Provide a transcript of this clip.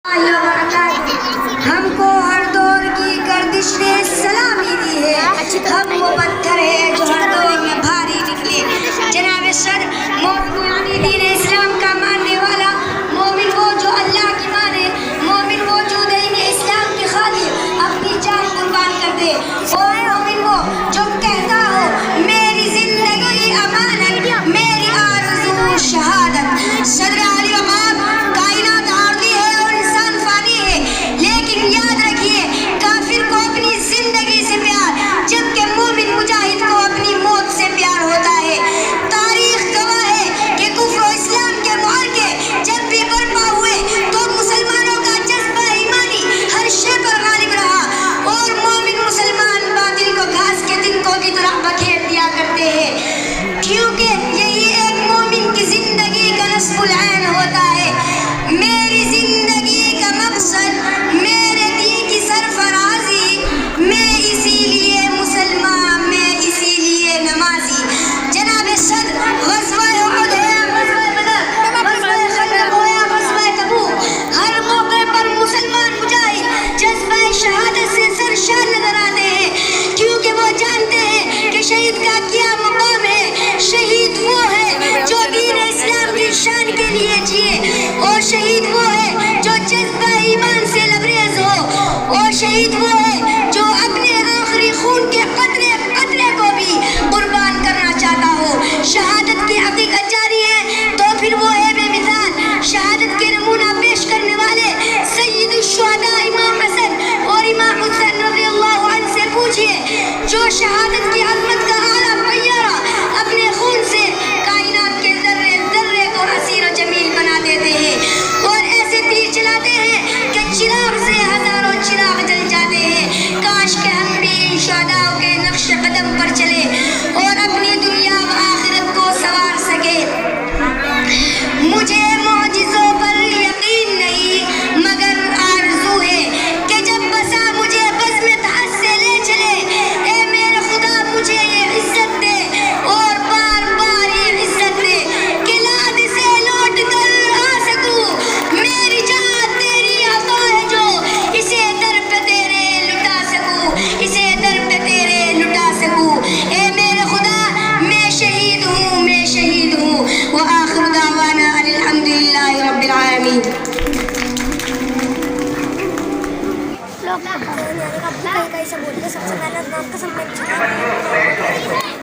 हमको हर दौर की गर्दिश ने सलामी दी है। हम वो पत्थर है जो हर दौर में भारी निकले। जनाब सर मोमिन दीन इस्लाम का मानने वाला मोमिन वो जो अल्लाह की माने, मोमिन वो जो दीन इस्लाम की खातिर अपनी जान कुर्बान कर दे, और मोमिन वो जो कहता हो मेरी जिंदगी अमानत, मेरी आरज़ू शहादत। सदर आली वक़ार कायनात आर्ज़ी है और इंसान फानी है, लेकिन याद रखिए काफिर को अपनी जिंदगी से प्यार, जबकि मोमिन मुजाहिद को अपनी मौत से प्यार होता है। तारीख गवाह है कि कुफ्र और इस्लाम के मुआरके जब भी बर्पा हुए तो मुसलमानों का जज्बा ईमानी हर शे पर गालिब रहा, और मोमिन मुसलमान बातिल को घास के तिनकों की तरह बखेर दिया करते हैं, क्योंकि यही एक मोमिन की जिंदगी का नस्बुल ऐन होता है। मेरी जिंदगी का मकसद मेरे दी की सरफराजी, मैं इसीलिए मुसलमान, मैं इसीलिए नमाजी। जनाब सद ग़ज़वा उहद है, ग़ज़वा बदर, ग़ज़वा खंदक हो या ग़ज़वा तबूक, हर मौके पर मुसलमान मुजाहिद जज्बा शहादत से सरशार नजर आते हैं, क्योंकि वो जानते हैं कि शहीद का क्या मकाम है। शहीद वो है जो दीन इस्लाम की शान के लिए जिए, और शहीद वो है जो जज्बा ईमान से लबरेज हो, और शहीद वो है जो अपने आखिरी खून के कतरे कतरे को भी कुर्बान करना चाहता हो। शहादत की हकीकत जारी है तो फिर वो है बेमिसाल। शहादत के नमूना पेश करने वाले सय्यद शुहदा इमाम हसन और इमाम हुसैन रज़ियल्लाहु अन्हु से पूछिए, जो शहादत की अज़मत का आला तैयारा अपने खून से कायनात के ज़र्रे ज़र्रे को हसीन और जमील बना देते हैं, और ऐसे तीर चलाते हैं कि चिराग से हजारों चिराग जल जाते हैं। काश के हम भी इन शुहदाओं के नक्श कदम पर चले और अपनी दुनिया व आखिरत को संवार सके। मुझे मौजिज़ों पर यकीन नहीं, मगर आरज़ू है कि जब बसा मुझे बज़्म तहस से ले चले। ए मेरे खुदा मुझे ये इज्जत दे और बार बार ये इज्जत दे कि लाद से लौट कर आ सकूं। मेरी जान तेरी अता है जो इसे दर पे तेरे लुटा सकूं, इसे दर पे तेरे लुटा सकूं। ए मेरे खुदा मैं शहीद हूँ, मैं शहीद हूँ। व आखिर दावाना अल्हम्दुलिल्लाहि रब्बिल आलमीन। लोग कहीं से बोलते सबसे पहले नाम का सम्मान